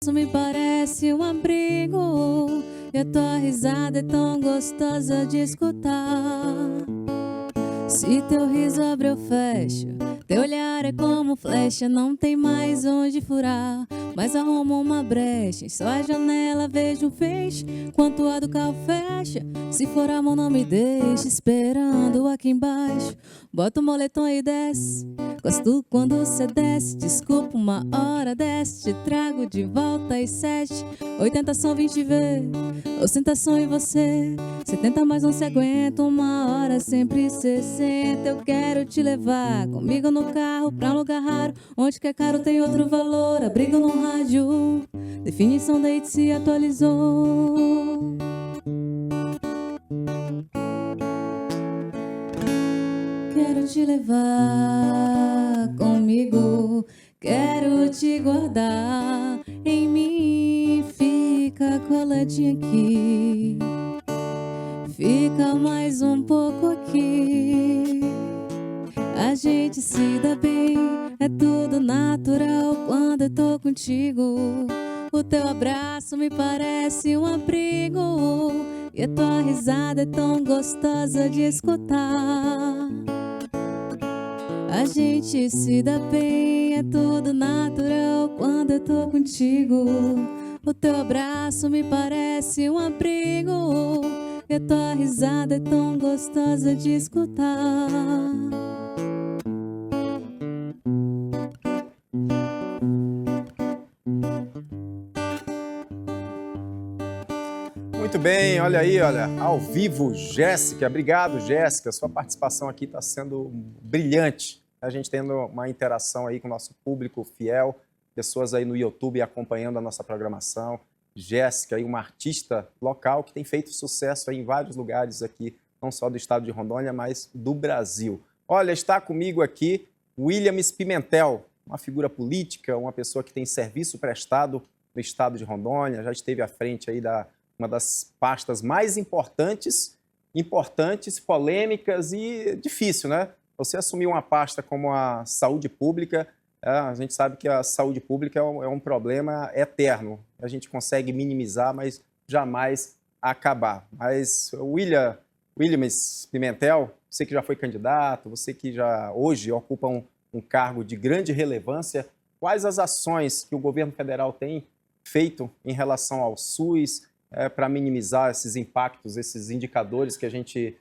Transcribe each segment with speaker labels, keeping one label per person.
Speaker 1: Isso me parece um abrigo e a tua risada é tão gostosa de escutar. Se teu riso abre eu fecho, teu olhar é como flecha, não tem mais onde furar, mas arrumo uma brecha, em sua janela vejo um feixe, quanto a do carro fecha, se for a mão não me deixe, esperando aqui embaixo, bota o moletom e desce, gosto quando cê desce, desculpa uma hora desce, te trago de volta às 7, 80 são 20 vezes, ostentação em você, 70 mais não se aguenta, uma hora sempre 60. Eu quero te levar comigo no carro pra um lugar raro, onde que é caro tem outro valor. Abrigo no rádio, definição date se atualizou. Quero te levar comigo, quero te guardar em mim. Fica coladinha aqui, fica mais um pouco aqui. A gente se dá bem, é tudo natural quando eu tô contigo. O teu abraço me parece um abrigo e a tua risada é tão gostosa de escutar. A gente se dá bem, é tudo natural quando eu tô contigo. O teu abraço me parece um abrigo e a tua risada é tão gostosa de escutar.
Speaker 2: Muito bem, olha aí, olha, ao vivo, Jéssica. Obrigado, Jéssica. Sua participação aqui está sendo brilhante. A gente tendo uma interação aí com o nosso público fiel, pessoas aí no YouTube acompanhando a nossa programação. Jéssica, aí, uma artista local que tem feito sucesso aí em vários lugares aqui, não só do estado de Rondônia, mas do Brasil. Olha, está comigo aqui Williams Pimentel, uma figura política, uma pessoa que tem serviço prestado no estado de Rondônia, já esteve à frente aí da uma das pastas mais importantes, polêmicas e difícil, né? Você assumir uma pasta como a saúde pública, a gente sabe que a saúde pública é um problema eterno. A gente consegue minimizar, mas jamais acabar. Mas, Williams Pimentel, você que já foi candidato, você que já hoje ocupa um cargo de grande relevância, quais as ações que o governo federal tem feito em relação ao SUS, para minimizar esses impactos, esses indicadores que a gente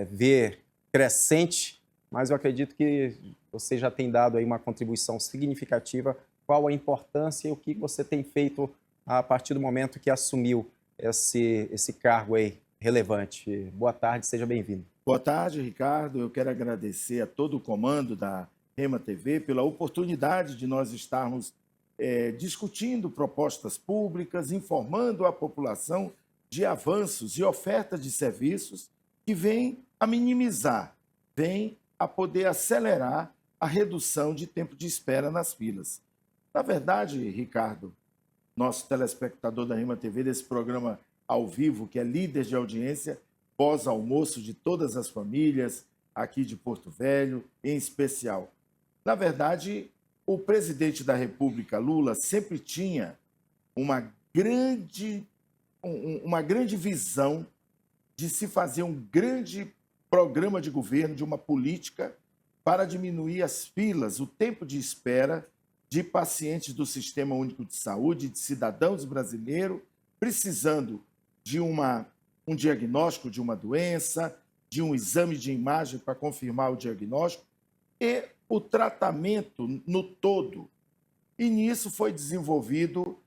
Speaker 2: vê crescente, mas eu acredito que você já tem dado aí uma contribuição significativa. Qual a importância e o que você tem feito a partir do momento que assumiu esse cargo aí relevante? Boa tarde, seja bem-vindo.
Speaker 3: Boa tarde, Ricardo. Eu quero agradecer a todo o comando da Rema TV pela oportunidade de nós estarmos discutindo propostas públicas, informando a população de avanços e ofertas de serviços que vêm a minimizar, vêm a poder acelerar a redução de tempo de espera nas filas. Na verdade, Ricardo, nosso telespectador da Rema TV, desse programa ao vivo, que é líder de audiência, pós-almoço de todas as famílias aqui de Porto Velho, em especial. Na verdade, o presidente da República, Lula, sempre tinha uma grande visão de se fazer um grande programa de governo, de uma política para diminuir as filas, o tempo de espera de pacientes do Sistema Único de Saúde, de cidadãos brasileiros, precisando de um diagnóstico de uma doença, de um exame de imagem para confirmar o diagnóstico, e o tratamento no todo. E nisso foi desenvolvido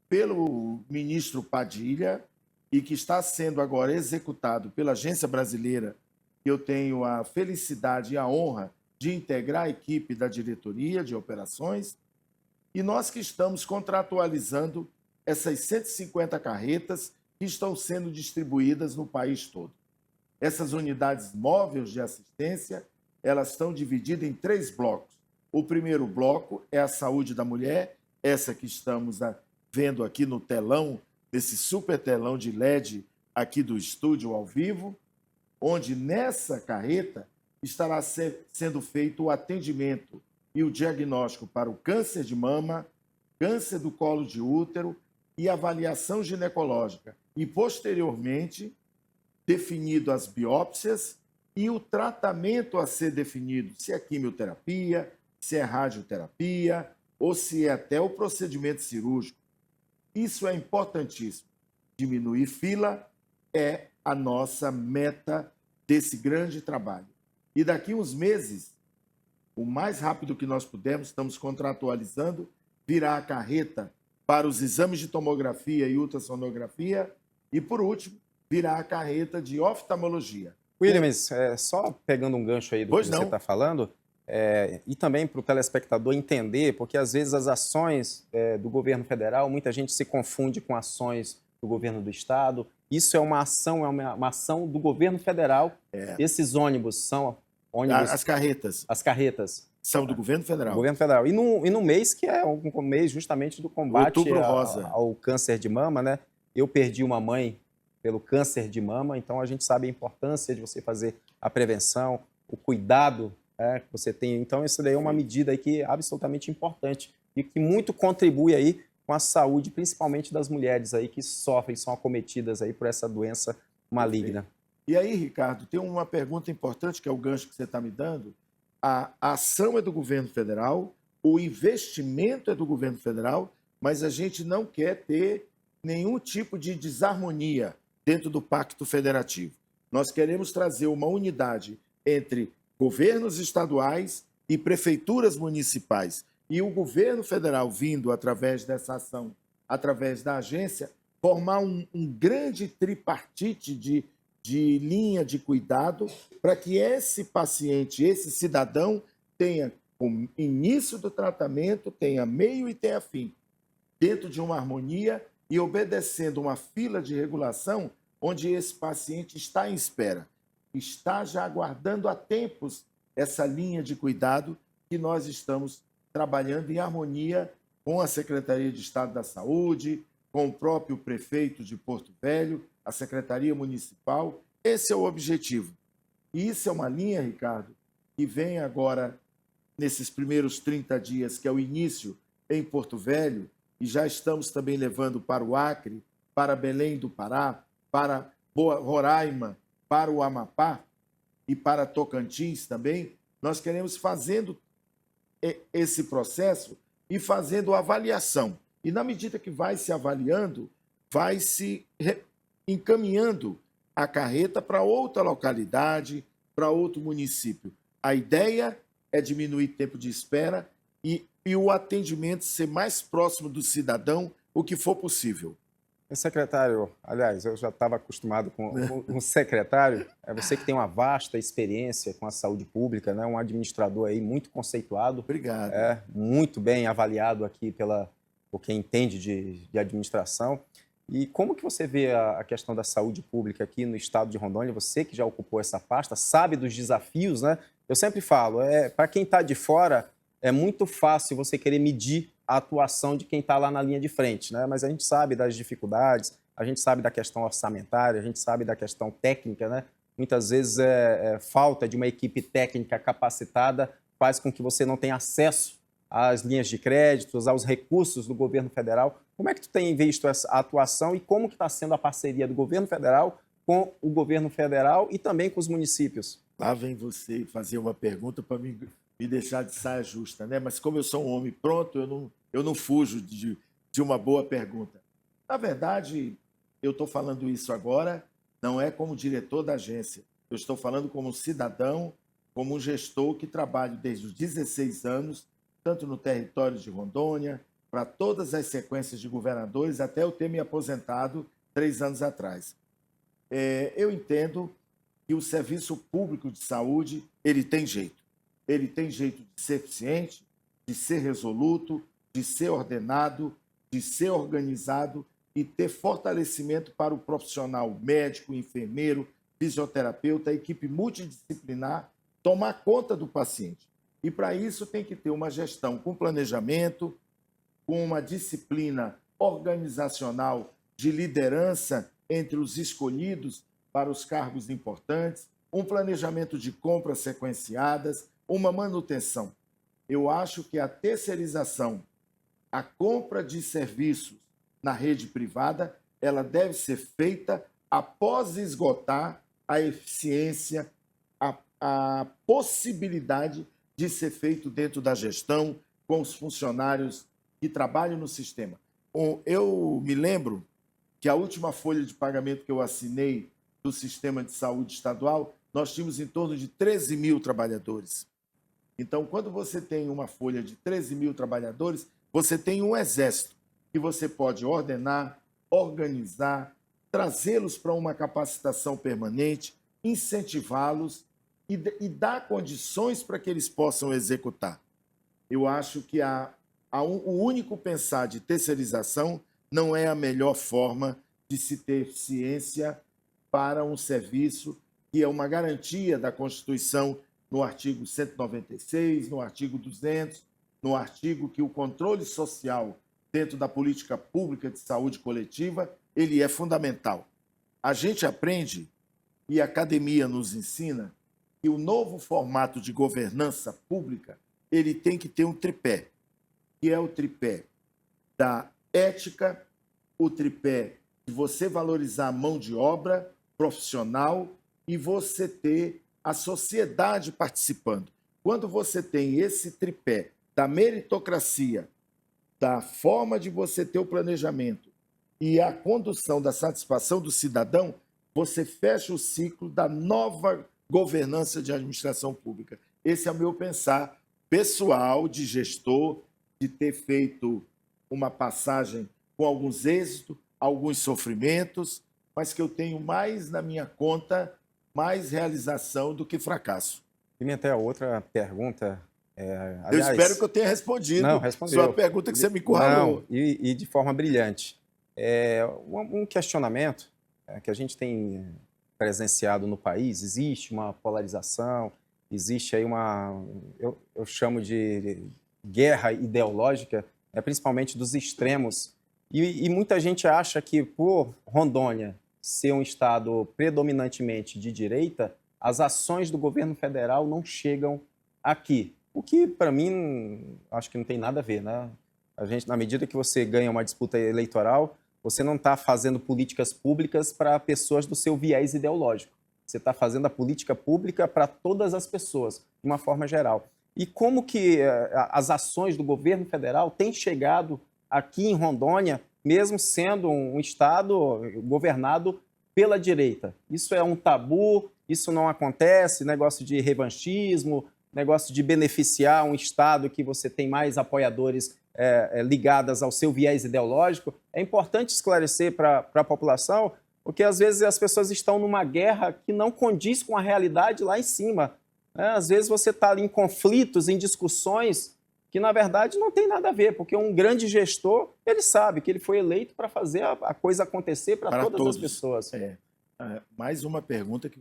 Speaker 3: pelo ministro Padilha e que está sendo agora executado pela Agência Brasileira, que eu tenho a felicidade e a honra de integrar a equipe da diretoria de operações, e nós que estamos contratualizando essas 150 carretas que estão sendo distribuídas no país todo. Essas unidades móveis de assistência, elas estão divididas em 3 blocos. O primeiro bloco é a saúde da mulher, essa que estamos vendo aqui no telão, nesse super telão de LED aqui do estúdio ao vivo, onde nessa carreta estará sendo feito o atendimento e o diagnóstico para o câncer de mama, câncer do colo de útero e avaliação ginecológica. E, posteriormente, definido as biópsias e o tratamento a ser definido, se é quimioterapia, se é radioterapia ou se é até o procedimento cirúrgico. Isso é importantíssimo. Diminuir fila é a nossa meta desse grande trabalho. E daqui uns meses, o mais rápido que nós pudermos, estamos contratualizando, virá a carreta para os exames de tomografia e ultrassonografia e, por último, virá a carreta de oftalmologia.
Speaker 2: Williams, só pegando um gancho aí do
Speaker 3: Pois
Speaker 2: que você
Speaker 3: não.
Speaker 2: está falando, e também para o telespectador entender, porque às vezes as ações do governo federal, muita gente se confunde com ações do governo do estado. Isso é uma ação do governo federal. Esses ônibus são ônibus...
Speaker 3: As carretas
Speaker 2: são
Speaker 3: do governo federal.
Speaker 2: Governo federal. E no mês que é um mês justamente do combate
Speaker 3: Outubro Rosa.
Speaker 2: ao câncer de mama, né? Eu perdi uma mãe pelo câncer de mama, então a gente sabe a importância de você fazer a prevenção, o cuidado que você tem. Então isso daí é uma medida aí que é absolutamente importante e que muito contribui aí com a saúde, principalmente das mulheres aí que sofrem, são acometidas aí por essa doença maligna.
Speaker 3: E aí, Ricardo, tem uma pergunta importante, que é o gancho que você está me dando. A ação é do governo federal, o investimento é do governo federal, mas a gente não quer ter nenhum tipo de desarmonia dentro do Pacto Federativo. Nós queremos trazer uma unidade entre governos estaduais e prefeituras municipais. E o governo federal, vindo através dessa ação, através da agência, formar um grande tripartite de linha de cuidado para que esse paciente, esse cidadão, tenha o início do tratamento, tenha meio e tenha fim, dentro de uma harmonia e obedecendo uma fila de regulação onde esse paciente está em espera, está já aguardando há tempos essa linha de cuidado que nós estamos trabalhando em harmonia com a Secretaria de Estado da Saúde, com o próprio prefeito de Porto Velho, a Secretaria Municipal. Esse é o objetivo. E isso é uma linha, Ricardo, que vem agora nesses primeiros 30 dias, que é o início em Porto Velho, e já estamos também levando para o Acre, para Belém do Pará, para Roraima, para o Amapá e para Tocantins também. Nós queremos fazendo esse processo e fazendo avaliação. E na medida que vai se avaliando, vai se encaminhando a carreta para outra localidade, para outro município. A ideia é diminuir tempo de espera e o atendimento ser mais próximo do cidadão, o que for possível.
Speaker 2: Secretário, aliás, eu já estava acostumado com o secretário, você que tem uma vasta experiência com a saúde pública, né? Um administrador aí muito conceituado.
Speaker 3: Obrigado.
Speaker 2: Muito bem avaliado aqui por quem entende de administração. E como que você vê a questão da saúde pública aqui no estado de Rondônia? Você que já ocupou essa pasta, sabe dos desafios, né? Eu sempre falo, para quem está de fora, é muito fácil você querer medir a atuação de quem está lá na linha de frente, né? Mas a gente sabe das dificuldades, a gente sabe da questão orçamentária, a gente sabe da questão técnica, né? Muitas vezes falta de uma equipe técnica capacitada faz com que você não tenha acesso às linhas de créditos, aos recursos do governo federal. Como é que tu tem visto essa atuação e como que está sendo a parceria do governo federal com o governo federal e também com os municípios?
Speaker 3: Lá vem você fazer uma pergunta para me deixar de saia justa, né? Mas como eu sou um homem pronto, eu não fujo de uma boa pergunta. Na verdade, eu estou falando isso agora, não é como diretor da agência. Eu estou falando como um cidadão, como um gestor que trabalho desde os 16 anos, tanto no território de Rondônia, para todas as sequências de governadores, até eu ter me aposentado 3 anos atrás. Eu entendo que o serviço público de saúde, ele tem jeito. Ele tem jeito de ser eficiente, de ser resoluto, de ser ordenado, de ser organizado e ter fortalecimento para o profissional médico, enfermeiro, fisioterapeuta, a equipe multidisciplinar, tomar conta do paciente. E para isso tem que ter uma gestão com planejamento, com uma disciplina organizacional de liderança entre os escolhidos para os cargos importantes, um planejamento de compras sequenciadas, uma manutenção. Eu acho que a terceirização, a compra de serviços na rede privada, ela deve ser feita após esgotar a eficiência, a possibilidade de ser feito dentro da gestão com os funcionários que trabalham no sistema. Eu me lembro que a última folha de pagamento que eu assinei do Sistema de Saúde Estadual, nós tínhamos em torno de 13 mil trabalhadores. Então, quando você tem uma folha de 13 mil trabalhadores, você tem um exército que você pode ordenar, organizar, trazê-los para uma capacitação permanente, incentivá-los e dar condições para que eles possam executar. Eu acho que o único pensar de terceirização não é a melhor forma de se ter eficiência para um serviço que é uma garantia da Constituição no artigo 196, no artigo 200, no artigo que o controle social dentro da política pública de saúde coletiva, ele é fundamental. A gente aprende, e a academia nos ensina, que o novo formato de governança pública ele tem que ter um tripé, que é o tripé da ética, o tripé de você valorizar a mão de obra profissional e você ter a sociedade participando. Quando você tem esse tripé da meritocracia, da forma de você ter o planejamento e a condução da satisfação do cidadão, você fecha o ciclo da nova governança de administração pública. Esse é o meu pensar pessoal de gestor, de ter feito uma passagem com alguns êxitos, alguns sofrimentos, mas que eu tenho mais na minha conta, mais realização do que fracasso.
Speaker 2: Pimentel, a outra pergunta.
Speaker 3: Eu espero que eu tenha respondido.
Speaker 2: Não, respondeu.
Speaker 3: Sua pergunta que você me encurralou.
Speaker 2: Não, e de forma brilhante. Um questionamento que a gente tem presenciado no país, existe uma polarização, existe aí eu chamo de guerra ideológica, principalmente dos extremos, e muita gente acha que por Rondônia ser um estado predominantemente de direita, as ações do governo federal não chegam aqui, o que para mim acho que não tem nada a ver, né? A gente, na medida que você ganha uma disputa eleitoral, você não está fazendo políticas públicas para pessoas do seu viés ideológico. Você está fazendo a política pública para todas as pessoas, de uma forma geral. E como que as ações do governo federal têm chegado aqui em Rondônia, mesmo sendo um estado governado pela direita? Isso é um tabu, isso não acontece, negócio de revanchismo, negócio de beneficiar um estado que você tem mais apoiadores ligadas ao seu viés ideológico. É importante esclarecer para a população, porque às vezes as pessoas estão numa guerra que não condiz com a realidade lá em cima. Às vezes você está ali em conflitos, em discussões que na verdade não tem nada a ver, porque um grande gestor, ele sabe que ele foi eleito para fazer a coisa acontecer para todas as pessoas.
Speaker 3: Mais uma pergunta que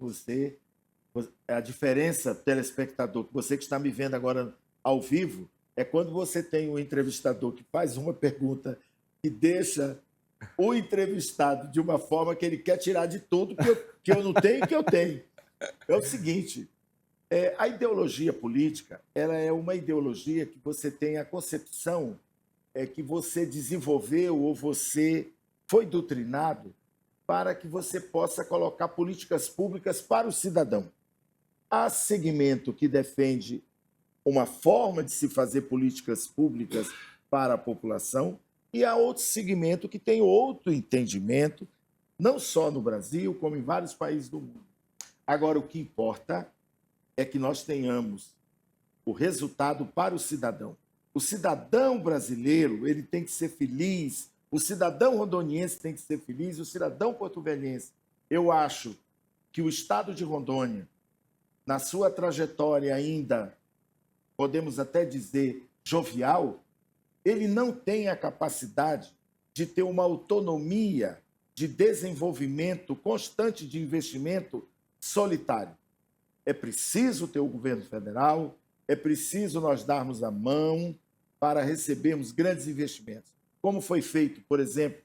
Speaker 3: a diferença, telespectador, que você que está me vendo agora ao vivo, é quando você tem um entrevistador que faz uma pergunta e deixa o entrevistado de uma forma que ele quer tirar de tudo que eu não tenho e que eu tenho. É o seguinte, a ideologia política ela é uma ideologia que você tem a concepção que você desenvolveu ou você foi doutrinado para que você possa colocar políticas públicas para o cidadão. Há segmento que defende uma forma de se fazer políticas públicas para a população e há outro segmento que tem outro entendimento, não só no Brasil, como em vários países do mundo. Agora, o que importa é que nós tenhamos o resultado para o cidadão. O cidadão brasileiro ele tem que ser feliz, o cidadão rondoniense tem que ser feliz, o cidadão porto-velhense. Eu acho que o estado de Rondônia, na sua trajetória ainda, podemos até dizer, jovial, ele não tem a capacidade de ter uma autonomia de desenvolvimento constante de investimento solitário. É preciso ter o governo federal, é preciso nós darmos a mão para recebermos grandes investimentos. Como foi feito, por exemplo,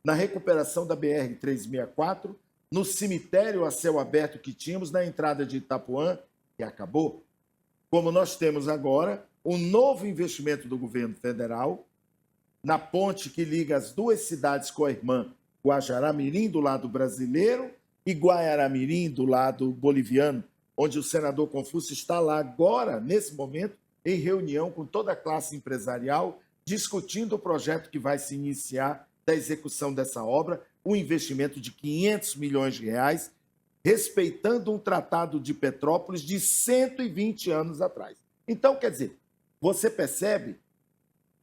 Speaker 3: na recuperação da BR-364, no cemitério a céu aberto que tínhamos na entrada de Itapuã, que acabou. Como nós temos agora um novo investimento do governo federal na ponte que liga as duas cidades com a irmã, Guajará-Mirim, do lado brasileiro, e Guaiará-Mirim, do lado boliviano, onde o senador Confúcio está lá agora, nesse momento, em reunião com toda a classe empresarial, discutindo o projeto que vai se iniciar da execução dessa obra, um investimento de 500 milhões de reais, respeitando um tratado de Petrópolis de 120 anos atrás. Então, quer dizer, você percebe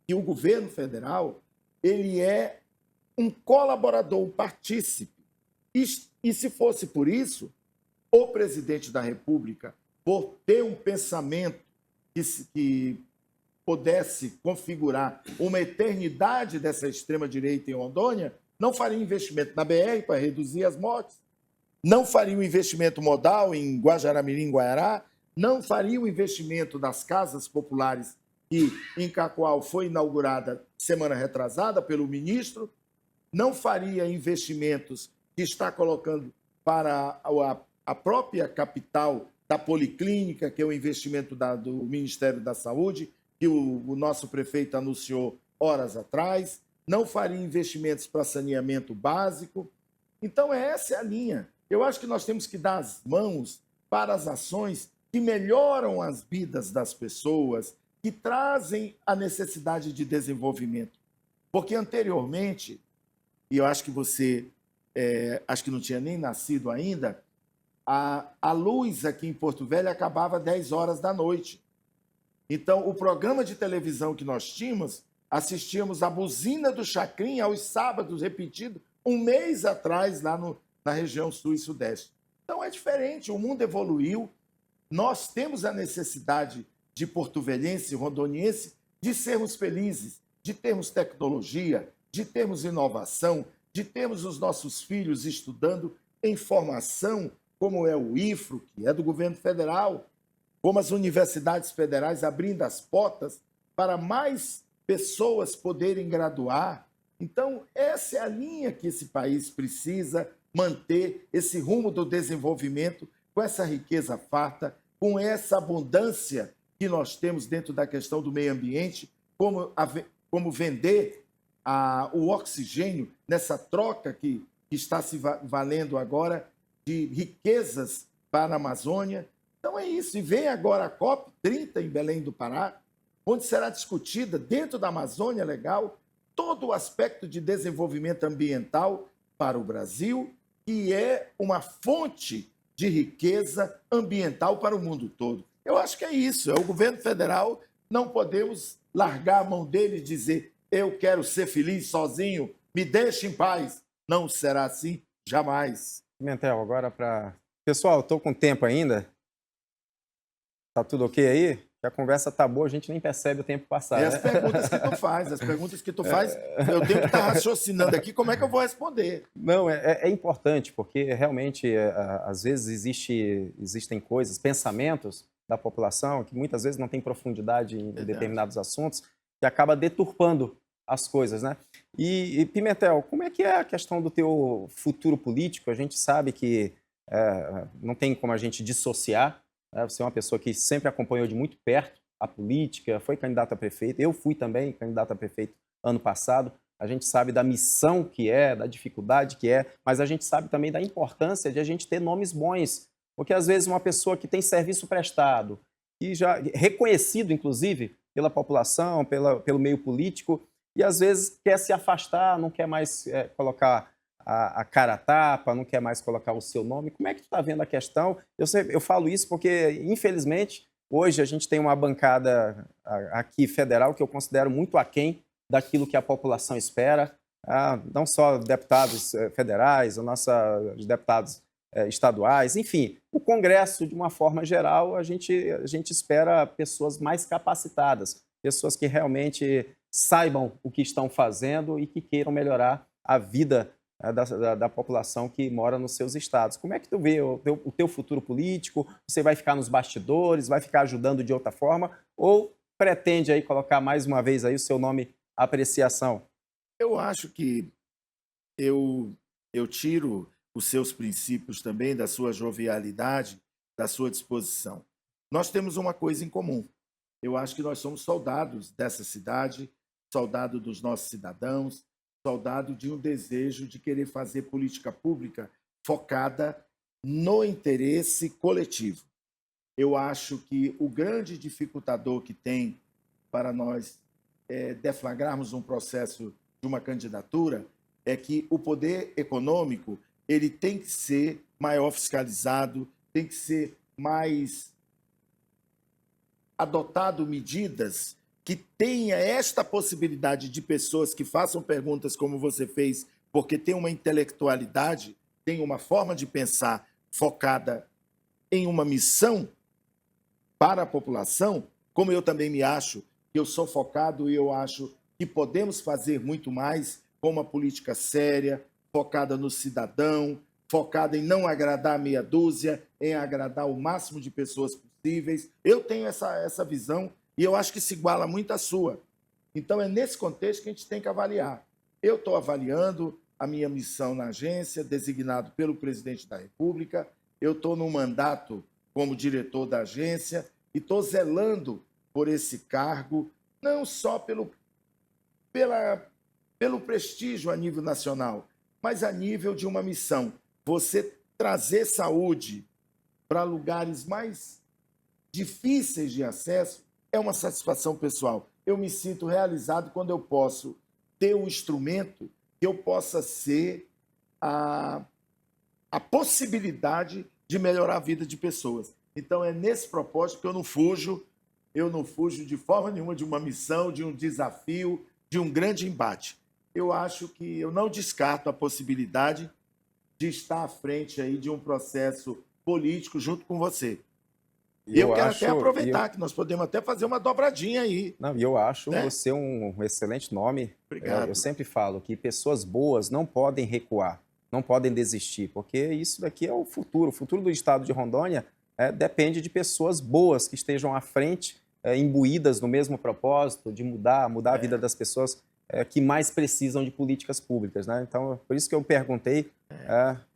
Speaker 3: que o governo federal ele é um colaborador, um partícipe. E se fosse por isso, o presidente da República, por ter um pensamento que pudesse configurar uma eternidade dessa extrema-direita em Rondônia, não faria investimento na BR para reduzir as mortes, não faria um investimento modal em Guajará-Mirim, Guaiará, não faria o investimento das casas populares que em Cacoal foi inaugurada semana retrasada pelo ministro, não faria investimentos que está colocando para a própria capital da Policlínica, que é o investimento do Ministério da Saúde, que o nosso prefeito anunciou horas atrás, não faria investimentos para saneamento básico. Então, essa é a linha. Eu acho que nós temos que dar as mãos para as ações que melhoram as vidas das pessoas, que trazem a necessidade de desenvolvimento. Porque anteriormente, e eu acho que você acho que não tinha nem nascido ainda, a luz aqui em Porto Velho acabava às 10 horas da noite. Então, o programa de televisão que nós tínhamos, assistíamos a Buzina do Chacrim aos sábados, repetido, um mês atrás, lá na região sul e sudeste. Então, é diferente, o mundo evoluiu, nós temos a necessidade de porto-velhense, rondoniense, de sermos felizes, de termos tecnologia, de termos inovação, de termos os nossos filhos estudando em formação, como é o IFRO, que é do governo federal, como as universidades federais abrindo as portas para mais pessoas poderem graduar. Então, essa é a linha que esse país precisa manter, esse rumo do desenvolvimento, com essa riqueza farta, com essa abundância que nós temos dentro da questão do meio ambiente, como vender o oxigênio nessa troca que está se valendo agora de riquezas para a Amazônia. Então é isso. E vem agora a COP30 em Belém do Pará, onde será discutida, dentro da Amazônia Legal, todo o aspecto de desenvolvimento ambiental para o Brasil, que é uma fonte de riqueza ambiental para o mundo todo. Eu acho que é isso. É o governo federal, não podemos largar a mão dele e dizer eu quero ser feliz sozinho, me deixe em paz. Não será assim, jamais.
Speaker 2: Pimentel, agora para... Pessoal, estou com tempo ainda. Tá tudo ok aí? Que a conversa tá boa, a gente nem percebe o tempo passar.
Speaker 3: As perguntas que tu faz, eu tenho que estar raciocinando aqui, como é que eu vou responder?
Speaker 2: Não, é importante, porque realmente, às vezes, existem coisas, pensamentos da população que muitas vezes não tem profundidade em determinados assuntos, que acaba deturpando as coisas, né? E Pimentel, como é que é a questão do teu futuro político? A gente sabe que não tem como a gente dissociar. Você é uma pessoa que sempre acompanhou de muito perto a política, foi candidato a prefeito, eu fui também candidato a prefeito ano passado. A gente sabe da missão que é, da dificuldade que é, mas a gente sabe também da importância de a gente ter nomes bons, porque às vezes uma pessoa que tem serviço prestado, e já reconhecido inclusive pela população, pelo meio político, e às vezes quer se afastar, não quer mais colocar a cara a tapa, não quer mais colocar o seu nome. Como é que tu está vendo a questão? Eu falo isso porque, infelizmente, hoje a gente tem uma bancada aqui federal que eu considero muito aquém daquilo que a população espera, não só deputados federais, os deputados estaduais, enfim, o Congresso, de uma forma geral, a gente espera pessoas mais capacitadas, pessoas que realmente saibam o que estão fazendo e que queiram melhorar a vida da população que mora nos seus estados. Como é que tu vê o teu futuro político? Você vai ficar nos bastidores, vai ficar ajudando de outra forma ou pretende aí colocar mais uma vez aí o seu nome à apreciação?
Speaker 3: Eu acho que eu tiro os seus princípios também, da sua jovialidade, da sua disposição. Nós temos uma coisa em comum. Eu acho que nós somos soldados dessa cidade, soldado dos nossos cidadãos, soldado de um desejo de querer fazer política pública focada no interesse coletivo. Eu acho que o grande dificultador que tem para nós deflagrarmos um processo de uma candidatura é que o poder econômico ele tem que ser maior fiscalizado, tem que ser mais adotado medidas que tenha esta possibilidade de pessoas que façam perguntas como você fez, porque tem uma intelectualidade, tem uma forma de pensar focada em uma missão para a população, como eu também me acho, que eu sou focado e eu acho que podemos fazer muito mais com uma política séria, focada no cidadão, focada em não agradar meia dúzia, em agradar o máximo de pessoas possíveis. Eu tenho essa visão e eu acho que se iguala muito à sua. Então, é nesse contexto que a gente tem que avaliar. Eu estou avaliando a minha missão na agência, designado pelo presidente da República. Eu estou no mandato como diretor da agência e estou zelando por esse cargo, não só pelo prestígio a nível nacional, mas a nível de uma missão. Você trazer saúde para lugares mais difíceis de acesso é uma satisfação pessoal. Eu me sinto realizado quando eu posso ter um instrumento que eu possa ser a possibilidade de melhorar a vida de pessoas. Então, é nesse propósito que eu não fujo de forma nenhuma de uma missão, de um desafio, de um grande embate. Eu acho que eu não descarto a possibilidade de estar à frente aí de um processo político junto com você. Eu quero até aproveitar que nós podemos até fazer uma dobradinha aí.
Speaker 2: Não, e eu acho
Speaker 3: né?
Speaker 2: você um excelente nome.
Speaker 3: Obrigado.
Speaker 2: Eu sempre falo que pessoas boas não podem recuar, não podem desistir, porque isso daqui é o futuro. O futuro do estado de Rondônia depende de pessoas boas que estejam à frente, imbuídas no mesmo propósito de mudar a vida das pessoas que mais precisam de políticas públicas, né? Então, por isso que eu perguntei,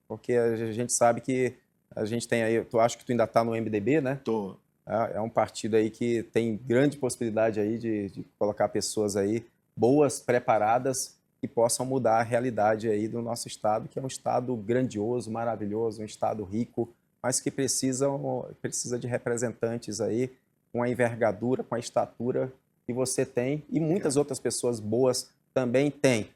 Speaker 2: porque a gente sabe que a gente tem aí, tu acha que tu ainda está no MDB, né?
Speaker 3: Tô.
Speaker 2: É um partido aí que tem grande possibilidade aí de colocar pessoas aí boas, preparadas, que possam mudar a realidade aí do nosso estado, que é um estado grandioso, maravilhoso, um estado rico, mas que precisa de representantes aí com a envergadura, com a estatura que você tem e muitas outras pessoas boas também têm.